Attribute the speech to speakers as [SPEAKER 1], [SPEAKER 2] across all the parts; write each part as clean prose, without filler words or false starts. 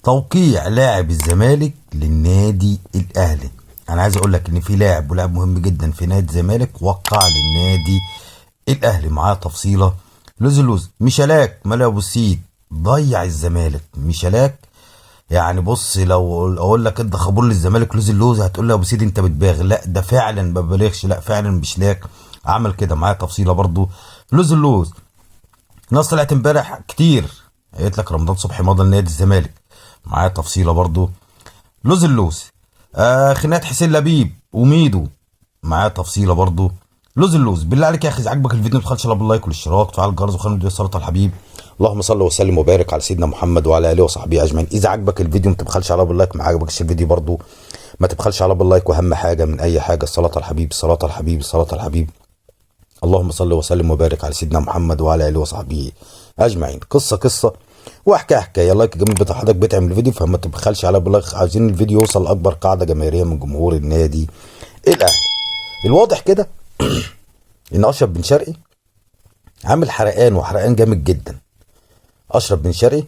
[SPEAKER 1] توقيع لاعب الزمالك للنادي الاهلي. انا عايز اقول لك ان في لاعب ولاعب مهم جدا في نادي الزمالك وقع للنادي الاهلي. معاه تفصيله لوز ميشالاك مالي ابو السيد ضيع الزمالك. ميشالاك يعني بص، لو اقول لك ادى خبور للزمالك لوز هتقول لي ابو سيد انت بتبالغ. لا ده فعلا ما ببالغش، لا فعلا ميشالاك عمل كده. معاه تفصيله برضو لوز. ناس طلعت امبارح كتير قالت لك رمضان صبحي مضى لنادي الزمالك. معاه تفصيله برضو لوز. خناقه حسين لبيب وميدو. معاه تفصيله برضو لوز. بالله عليك يا اخي، اذا عجبك الفيديو ما تبخلش على باللايك والاشتراك وتفعل الجرس وخلي الفيديو صلاه الحبيب. اللهم صل وسلم وبارك على سيدنا محمد وعلى اله وصحبه اجمعين. اذا عجبك الفيديو ما تبخلش على باللايك، ما عجبكش الفيديو برضو ما تبخلش على باللايك. واهم حاجه من اي حاجه الصلاه الحبيب الصلاه الحبيب الصلاه الحبيب. اللهم صل وسلم وبارك على سيدنا محمد وعلى اله وصحبه اجمعين. قصه وحكايه اللايك الجميل بتاع حضرتك بيدعم الفيديو، فما تبخلش على بالك. عايزين الفيديو يوصل لاكبر قاعده جماهيريه من جمهور النادي الاهلي. الواضح كده ان اشرف بن شرقي عامل حرقان جامد جدا. اشرف بن شرقي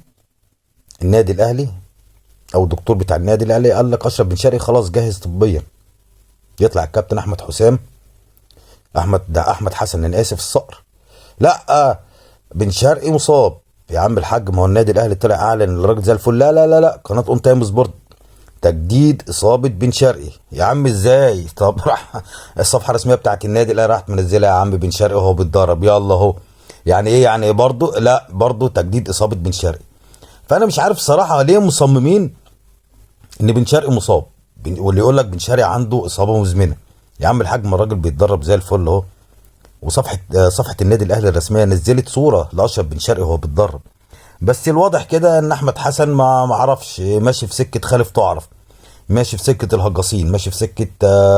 [SPEAKER 1] النادي الاهلي او الدكتور بتاع النادي الاهلي قال لك اشرف بن شرقي خلاص جاهز طبيا. يطلع الكابتن احمد حسام احمد حسن، انا اسف، الصقر. لا بن شرقي مصاب يا عم الحاج. ما هو النادي الاهلي طلع اعلن الراجل زي الفل. لا قناه اون تايم سبورت تجديد اصابه بن شرقي. يا عم ازاي؟ طب راح الصفحه الرسميه بتاعت النادي الاهلي راحت منزلها يا عم بن شرقي وهو بيتدرب. يلا اهو. يعني ايه يعني؟ برضه لا، برضه تجديد اصابه بن شرقي. فانا مش عارف صراحه ليه مصممين ان بن شرقي مصاب واللي يقول لك بن شرقي عنده اصابه مزمنه. يا عم الحاج ما الراجل بيتدرب زي الفل اهو. صفحه النادي الاهلي الرسميه نزلت صوره لاشرف بن شرقي وهو بيتدرب. بس الواضح كده ان احمد حسن ما اعرفش ماشي في سكه خالف تعرف، ماشي في سكه الهجاصين، ماشي في سكه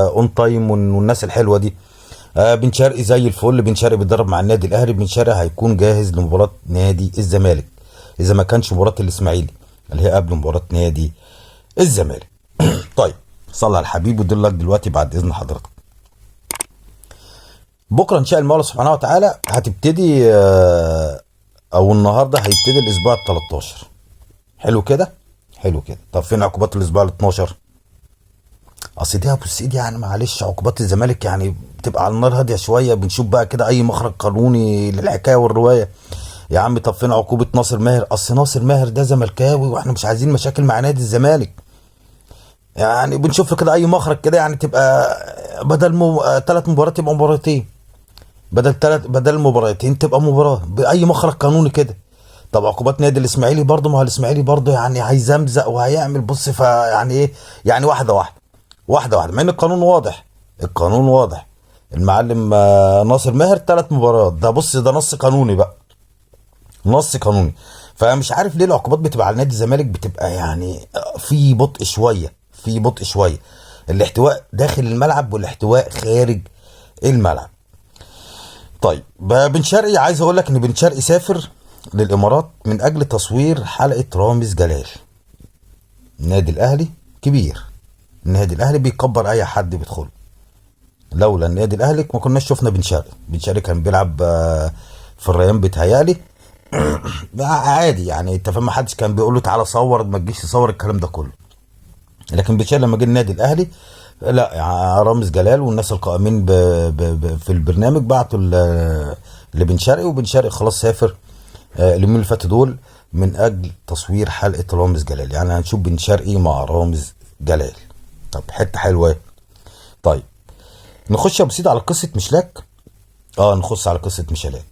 [SPEAKER 1] اون تايم والناس الحلوه دي. بن شرقي زي الفل. بن شرقي بيتدرب مع النادي الاهلي. بن شرقي هيكون جاهز لمباراه نادي الزمالك اذا ما كانش مباراه الاسماعيلي اللي هي قبل مباراه نادي الزمالك. طيب صلى على الحبيب ودلك دلوقتي بعد اذن حضرتك. بكره ان شاء المولى سبحانه وتعالى هتبتدي او النهارده هيبتدي الاسبوع ال 13. حلو كده. طب فين عقوبات الاسبوع ال 12؟ اصل دي ابو السيد يعني معلش عقوبات الزمالك يعني بتبقى على النار هاديه شويه. بنشوف بقى كده اي مخرج قانوني للحكايه والروايه. يا عم طب فين عقوبه ناصر ماهر؟ اصل ناصر ماهر ده زملكاوي واحنا مش عايزين مشاكل مع نادي الزمالك. يعني بنشوف له كده اي مخرج كده، يعني تبقى بدل 3 مباريات يبقى مباراتين، بدل مباراتين تبقى مباراه، باي مخرج قانوني كده. طب عقوبات نادي الاسماعيلي برضه، ما هو الاسماعيلي برضه يعني هيزمزق وهيعمل بص فيعني ايه، يعني واحده مع ان القانون واضح. المعلم ناصر ماهر 3 مباريات، ده بص ده نص قانوني بقى، نص قانوني. فمش عارف ليه العقوبات بتبقى على نادي الزمالك بتبقى يعني في بطء شويه. الاحتواء داخل الملعب والاحتواء خارج الملعب. طيب بن شرقي، عايز اقول لك ان بن شرقي سافر للامارات من اجل تصوير حلقه رامز جلال. النادي الاهلي كبير، النادي الاهلي بيكبر اي حد بيدخل. لولا النادي الاهلي ما كناش شفنا بن شرقي كان بيلعب في الريان بيتهيألي عادي يعني. انت فاهم، ما حدش كان بيقول له تعالى صور، ما تجيش تصور الكلام ده كله. لكن بن شرقي لما جه النادي الاهلي لا يعني رامز جلال والناس القائمين في البرنامج بعتوا لبن شرقي، وبن شرقي خلاص سافر اليومين اللي فاتوا دول من اجل تصوير حلقه رامز جلال. يعني هنشوف بن شرقي مع رامز جلال. طب حته حلوه. طيب نخش يا ابو سيدي على قصه مشلاك. نخش على قصه مشلاك.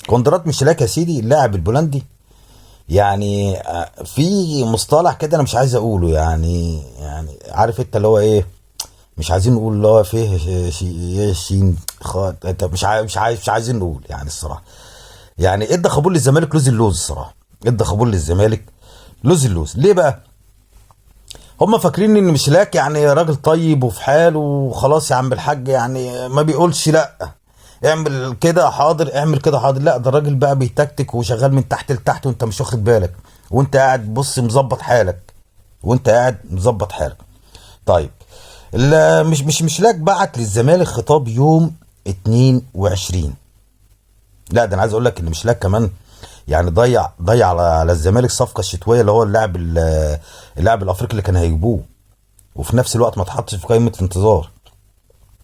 [SPEAKER 1] كوندرات مشلاك يا سيدي اللاعب البولندي. يعني في مصطلح كده انا مش عايز اقوله، يعني عارف انت اللي هو ايه، مش عايزين نقول اللي هو فيه شين انت مش عايزين نقول يعني الصراحه. يعني ادى خبول للزمالك لوز الصراحه، ادى خبول للزمالك لوز. ليه بقى؟ هم فاكرين ان مشلاك يعني راجل طيب وفي حاله وخلاص يا عم الحاج، يعني ما بيقولش لا اعمل كده حاضر اعمل كده حاضر. لا ده الراجل بقى بيتكتك وشغال من تحت لتحت وانت مش واخد بالك، وانت قاعد بص مظبط حالك. طيب مشلاك بعت للزمالك خطاب يوم 22. لا ده انا عايز اقول لك ان مشلاك كمان يعني ضيع على الزمالك صفقه الشتويه اللي هو اللاعب الافريقي اللي كان هيجيبوه، وفي نفس الوقت ما اتحطش في قائمه الانتظار.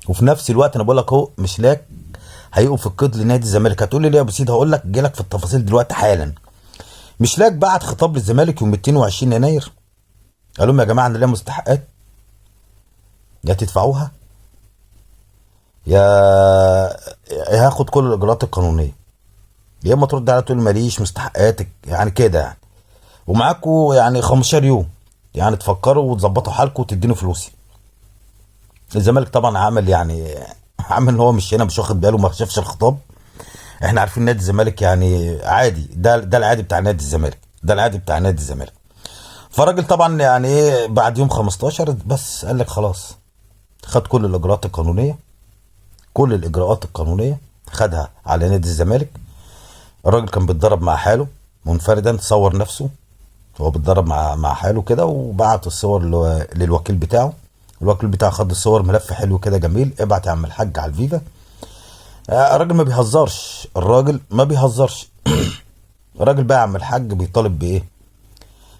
[SPEAKER 1] وفي نفس الوقت انا بقول لك اهو مشلاك هيقف في القيد لنادي الزمالك. هتقول لي ليه يا ابو سيد؟ هقول لك، جالك في التفاصيل دلوقتي حالا. مشلاك بعت خطاب للزمالك يوم 22 يناير، قال لهم يا جماعه انا ليا مستحقات، يا تدفعوها يا هاخد كل الاجراءات القانونيه، يا اما ترد عليا تقول ماليش مستحقاتك، يعني كده يعني. ومعاكوا يعني 15 يوم يعني تفكروا وتظبطوا حالكم وتدينوا فلوسي. الزمالك طبعا عمل يعني عامل ان هو مش هنا، مش واخد باله، ما شافش الخطاب. احنا عارفين نادي الزمالك يعني عادي، ده العادي بتاع نادي الزمالك، ده العادي بتاع نادي الزمالك. فالراجل طبعا يعني ايه بعد يوم 15 بس قال لك خلاص، خد كل الاجراءات القانونيه، كل الاجراءات القانونيه خدها على نادي الزمالك. الراجل كان بيتدرب مع حاله منفردا، صور نفسه هو بيتدرب مع حاله كده، وبعت الصور للوكيل بتاعه. الوكيل بتاعه خد الصور، ملف حلو كده جميل، ابعت يا عم الحاج على الفيفا. الراجل ما بيهزرش، الراجل ما بيهزرش. الراجل بقى يا عم الحاج بيطالب بايه؟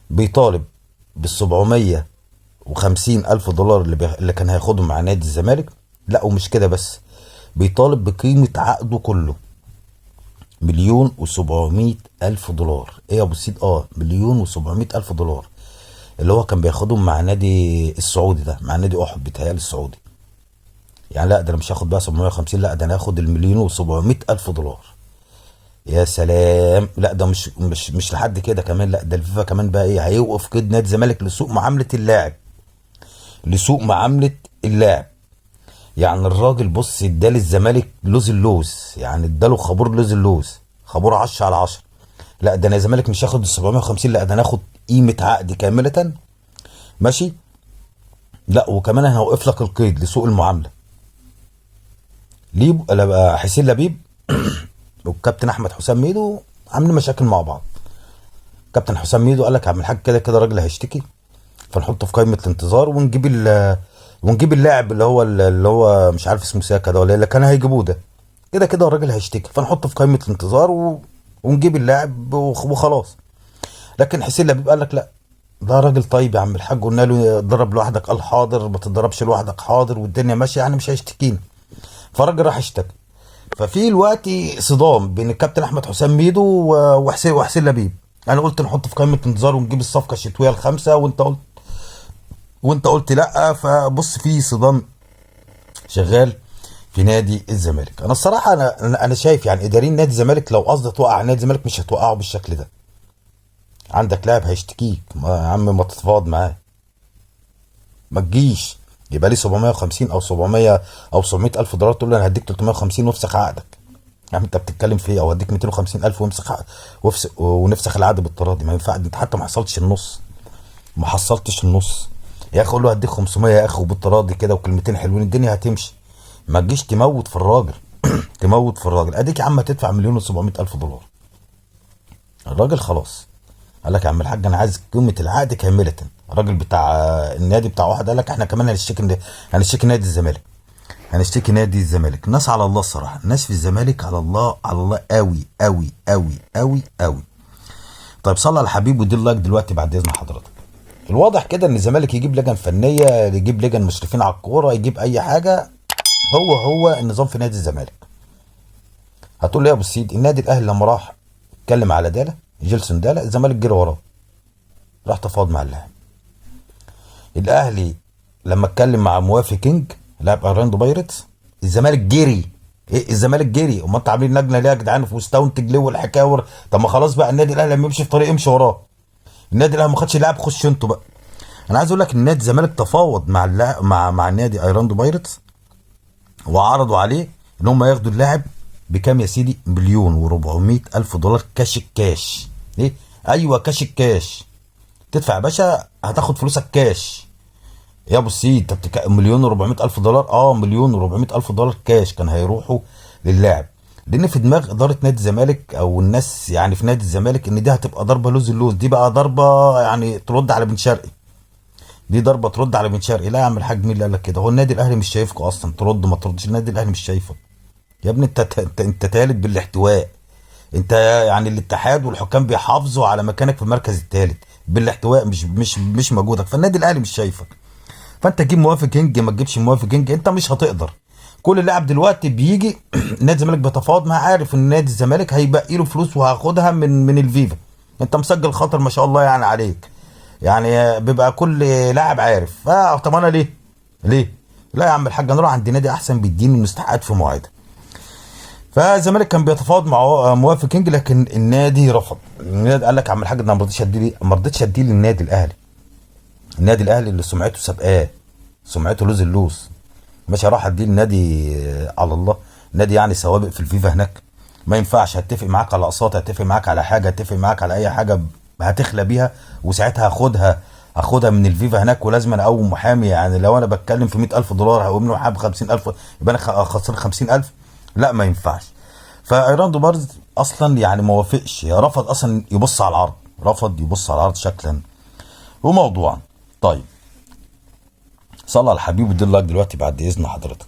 [SPEAKER 1] بيطالب بال750,000 دولار اللي كان هياخدهم مع نادي الزمالك. لا ومش كده بس، بيطالب بقيمة عقده كله 1,700,000 دولار. ايه يا ابو سيد؟ 1,700,000 دولار اللي هو كان بياخدهم مع نادي السعودي ده، مع نادي احد بيتهيألي السعودي. يعني لا ده انا مش هاخد بقى 750، لا ده انا هاخد 1,700,000 دولار. يا سلام. لا ده مش لحد كده كمان، لا ده الفيفا كمان بقى ايه، هيوقف قيد نادي الزمالك لسوء معامله اللاعب، لسوء معامله اللاعب. يعني الراجل بص ادالي الزمالك لوز اللوز، يعني اداله خابور لوز اللوز، خابور 10 على 10. لا ده انا الزمالك مش هاخد ال 750، لا ده انا هاخد قيمه عقدي كامله. ماشي. لا وكمان انا هوقف لك القيد لسوء المعامله. حسين لبيب والكابتن احمد حسام ميدو عاملين مشاكل مع بعض. كابتن حسام ميدو قال لك يا عم الحاج كده كده راجل هيشتكي، فنحطه في قائمه الانتظار ونجيب اللاعب اللي هو مش عارف اسمه ساكا ده ولا اللي كان هيجيبوه ده. كده كده الراجل هيشتكي، فنحطه في قائمه الانتظار ونجيب اللاعب وخلاص. لكن حسين لبيب قال لك لا، ده راجل طيب يا عم الحاج، قلنا له اتدرب لوحدك، قال حاضر، ما تتدربش لوحدك، حاضر، والدنيا ماشيه يعني مش هيشتكينا. فالراجل راح اشتكى. ففي دلوقتي صدام بين الكابتن احمد حسام ميدو وحسين لبيب. انا قلت نحط في قائمه انتظار ونجيب الصفقه الشتويه الخامسه، وانت قلت لا. فبص في صدام شغال في نادي الزمالك. انا الصراحه انا شايف يعني اداريين نادي الزمالك لو قصدك توقع نادي الزمالك مش هتوقعه بالشكل ده. عندك لاعب هيشتكيك يا عم، ما تتفاوض معاه، ما تجيش يبقى لي 750 او 700 او 700 الف دولار تقول له انا هديك 350 وافسخ عقدك. يا عم انت بتتكلم في ايه؟ او هديك 250 الف ونفسخ العقد بالتراضي. ما ينفع، انت حتى ما حصلتش النص، ما حصلتش النص. يا اخي قول له هديك 500 يا اخي وبالتراضي كده وكلمتين حلوين الدنيا هتمشي. ما تجيش تموت في الراجل. تموت في الراجل. اديك يا عم هتدفع 1,700,000 دولار. الراجل خلاص قال لك يا عم الحاج انا عايز قيمه العقد كامله. الراجل بتاع النادي بتاع واحد قال لك احنا كمان هنشتكي نادي الزمالك، هنشتكي نادي الزمالك. الناس على الله الصراحه، الناس في الزمالك على الله، على الله قوي قوي قوي قوي قوي. طيب صلى على الحبيب ودي اللايك دلوقتي بعد اذن حضرتك. الواضح كده ان الزمالك يجيب لجان فنيه، يجيب لجان مشرفين على الكوره، يجيب اي حاجه، هو النظام في نادي الزمالك. هتقول لي يا ابو السيد النادي الاهلي لما راح اتكلم على دالا، جيلسون دالا، الزمالك جري وراه راح تفاوض مع اللاعب. الاهلي لما اتكلم مع موافي كينج لاعب اورلاندو بايرتس، الزمالك جري. ايه الزمالك جري؟ امال انتوا عاملين لجنه ليه يا جدعان في وستاون تجلو والحكاور؟ طب ما خلاص بقى النادي الاهلي لما يمشي في طريق امشي وراه. النادي الاهلي ما خدش لاعب، خش انتوا بقى. انا عايز اقول لك ان نادي الزمالك تفاوض مع النادي ايرلاندو بايرتس، وعرضوا عليه ان هم ياخدوا اللاعب بكام يا سيدي؟ 1,400,000 دولار كاش. ايه؟ ايوه كاش. تدفع يا باشا هتاخد فلوسك كاش. يا ابو السيد انت 1,400,000 دولار. 1,400,000 دولار كاش كان هيروحوا للاعب. لان في دماغ اداره نادي الزمالك او الناس يعني في نادي الزمالك ان دي هتبقى ضربه لوز اللوز، دي بقى ضربه يعني ترد على بن شرقي، دي ضربه ترد على بن شرقي. لا يا عم الحاج مين اللي قال لك كده؟ هو النادي الاهلي مش شايفكم اصلا، ترد ما تردش، النادي الاهلي مش شايفك يا ابني. انت تالت بالاحتواء، انت يعني الاتحاد والحكام بيحافظوا على مكانك في المركز الثالث بالاحتواء، مش مجهودك. فالنادي الاهلي مش شايفك، فانت تجيب موافق هنج ما تجيبش موافق هنج، انت مش هتقدر. كل لاعب دلوقتي بيجي نادي الزمالك بيتفاوض معاه، عارف ان نادي الزمالك هيبقى له فلوس وهاخدها من الفيفا. انت مسجل خطر ما شاء الله يعني عليك، يعني بيبقى كل لاعب عارف. طب انا ليه لا يا عم الحاج، نروح عند نادي احسن بيديني المستحقات في مواعيدها. فالزمالك كان بيتفاوض مع موافق كينج، لكن النادي رفض. النادي قال لك يا عم الحاج انا ما رضيتش اديه للنادي الاهلي. النادي الاهلي اللي سمعته سابقاه، سمعته لوز اللوز، مش هروح اديه للنادي على الله، نادي يعني سوابق في الفيفا هناك. ما ينفعش، هتفق معاك على اقساط، هتفق معاك على حاجه، هتفق معاك على اي حاجه هتخلى بيها، وساعتها هاخدها من الفيفا هناك، ولازم انا اقوم محامي. يعني لو انا بتكلم في $100,000 هقوم له محامي 50,000، يبقى انا خسران 50,000. لا ما ينفعش. فايراندو بارز اصلا يعني ما وافقش، رفض اصلا يبص على العرض، رفض يبص على العرض شكلا وموضوعا. طيب صلى على الحبيب ودي الله دلوقتي بعد اذن حضرتك.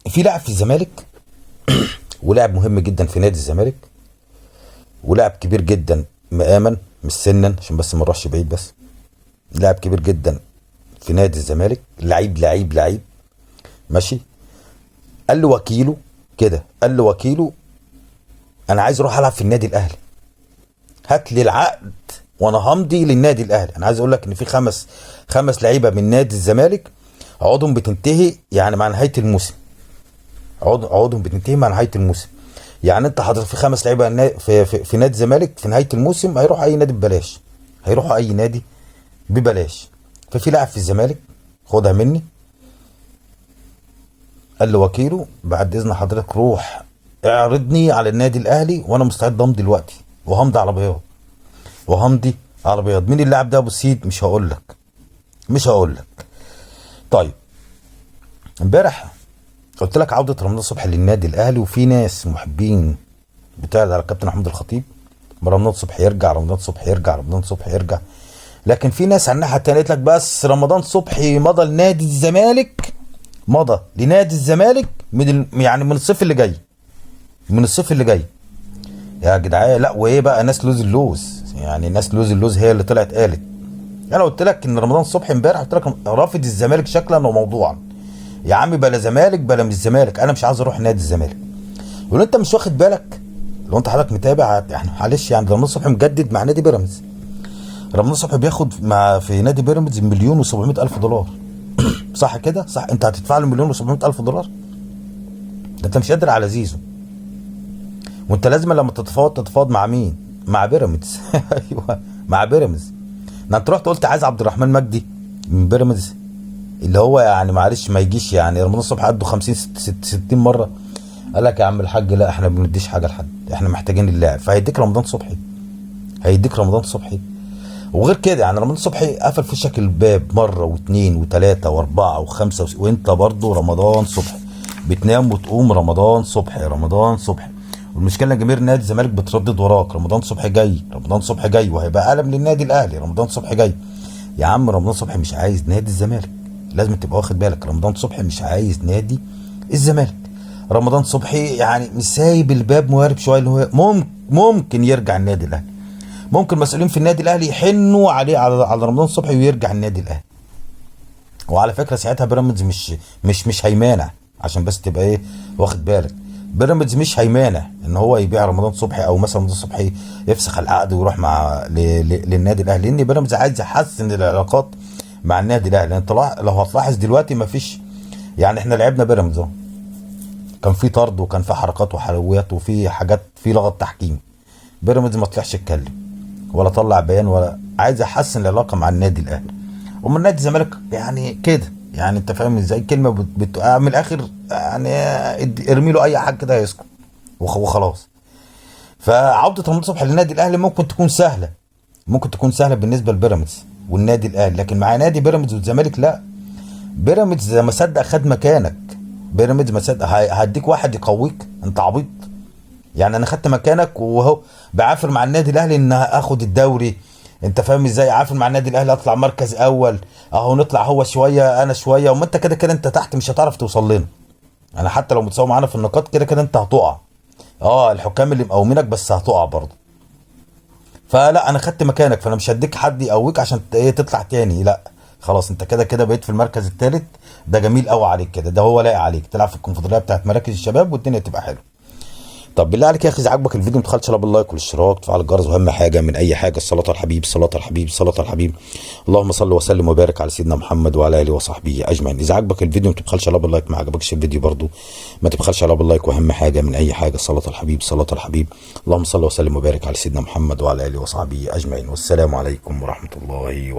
[SPEAKER 1] في لاعب في الزمالك ولاعب مهم جدا في نادي الزمالك، ولاعب كبير جدا مآمن مش سنا عشان بس ما نروحش بعيد، بس لاعب كبير جدا في نادي الزمالك، لعيب ماشي. قال له وكيله كده، قال له وكيله انا عايز اروح العب في النادي الاهلي، هات لي العقد وانا همضي للنادي الاهلي. انا عايز اقول لك ان في خمس لعيبه من نادي الزمالك عقودهم بتنتهي يعني مع نهايه الموسم، عقودهم بتنتهي مع نهايه الموسم. يعني انت حاطط في 5 لعيبه في نادي الزمالك في نهايه الموسم هيروحوا اي نادي ببلاش، هيروحوا اي نادي ببلاش. ففي لاعب في الزمالك خدها مني، قال له وكيله بعد اذن حضرتك روح اعرضني على النادي الاهلي وانا مستعد امضي دلوقتي، وهمضي على بياض، مين اللاعب ده ابو السيد؟ مش هقول لك. طيب امبارح قلت لك عوده رمضان صبحي للنادي الاهلي، وفي ناس محبين بتاعد على الكابتن محمود الخطيب، رمضان صبحي يرجع. لكن في ناس على الناحيه الثانيه قالت لك بس رمضان صبحي مضى لنادي الزمالك، يعني من الصيف اللي جاي، يا جدعان. لا وايه بقى ناس اللوز يعني ناس اللوز هي اللي طلعت قالت. انا قلت لك ان رمضان صبحي امبارح قلت لك رافض الزمالك شكلا وموضوعا. يا عم بلا زمالك بلا مش الزمالك، انا مش عايز اروح نادي الزمالك. ولو انت مش واخد بالك، لو انت حضرتك متابع يعني معلش، يعني رمضان صبحي مجدد مع نادي بيراميدز. رمضان صبحي بياخد في نادي بيراميدز $1,700,000 صح كده؟ صح. انت هتدفع له $1,700,000 ده انت مش قادر على زيزو. وانت لازم لما تتفاوض مع مين؟ مع بيراميدز ايوه مع بيراميدز. ده انت رحت قلت عايز عبد الرحمن مجدي من بيراميدز، اللي هو يعني معلش ما يجيش، يعني رمضان صبحي قده 50-60 مره. قال لك يا عم الحاج لا احنا ما بنديش حاجه لحد، احنا محتاجين اللاعب، فهيديك رمضان صبحي. وغير كده يعني رمضان صبحي قفل في وشك الباب مره واثنين وثلاثه واربعه وخمسه وانت برضه رمضان صبحي بتنام وتقوم رمضان صبحي. والمشكله ان جماهير نادي الزمالك بتردد وراك رمضان صبحي جاي وهيبقى قلم للنادي الاهلي، رمضان صبحي جاي. يا عم رمضان صبحي مش عايز نادي الزمالك، لازم تبقى واخد بالك. رمضان صبحي مش عايز نادي الزمالك. رمضان صبحي يعني مش سايب الباب موارب شويه، اللي هو ممكن يرجع النادي الاهلي، ممكن مسؤولين في النادي الاهلي يحنوا عليه على رمضان صبحي ويرجع النادي الاهلي. وعلى فكره ساعتها بيراميدز مش هيمانع، عشان بس تبقى ايه واخد بالك. بيراميدز مش هيمانع ان هو يبيع رمضان صبحي، او مثلا رمضان صبحي يفسخ العقد ويروح للنادي الاهلي، لان بيراميدز عايز يحسن العلاقات مع النادي الاهلي. لان لو هتلاحظ دلوقتي ما فيش، يعني احنا لعبنا بيراميدز اهو كان في طرد وكان في حركات وحلويات وفي حاجات في لغط تحكيم. بيراميدز ما طلعش يتكلم ولا طلع بيان، ولا عايز يحسن العلاقه مع النادي الاهلي. ومن نادي الزمالك يعني كده، يعني انت فاهم ازاي كلمه من الاخر، يعني ارمي له اي حاجه كده هيسكت وخلاص. فعوده رمضان صبحي للنادي الاهلي ممكن تكون سهله بالنسبه لبيراميدز والنادي الاهلي، لكن مع نادي بيراميدز والزمالك لا. بيراميدز ما صدق خد مكانك، بيراميدز ما صدق هديك واحد يقويك، انت عبيط. يعني انا خدت مكانك وهو بعافر مع النادي الاهلي ان اخد الدوري، انت فاهم ازاي؟ عافر مع النادي الاهلي اطلع مركز اول اهو، نطلع هو شويه انا شويه، وما انت كده انت تحت مش هتعرف توصل لنا. انا حتى لو متساوي معانا في النقاط كده انت هتقع، اه الحكام اللي مقومينك، بس هتقع برضه. فلا انا خدت مكانك، فانا مش هديك حد يقويك عشان ايه تطلع تاني، لا. خلاص انت كده كده بقيت في المركز الثالث. ده جميل قوي عليك كده، ده هو لايق عليك تلعب في الكونفدراليه بتاعت مراكز الشباب والدنيا تبقى حلوه. طب بالله عليك يا اخي، اذا عجبك الفيديو ما تبخلش لا باللايك والاشتراك وتفعل الجرس، واهم حاجه من اي حاجه الصلاه على الحبيب، الصلاه على الحبيب، الصلاه على الحبيب. اللهم صل وسلم وبارك على سيدنا محمد وعلى اله وصحبه اجمعين. اذا عجبك الفيديو ما تبخلش لا باللايك، ما عجبكش الفيديو برضو ما تبخلش لا باللايك، واهم حاجه من اي حاجه الصلاه على الحبيب، الصلاه على الحبيب. اللهم صل وسلم وبارك على سيدنا محمد وعلى اله وصحبه اجمعين، والسلام عليكم ورحمه الله وبركاته.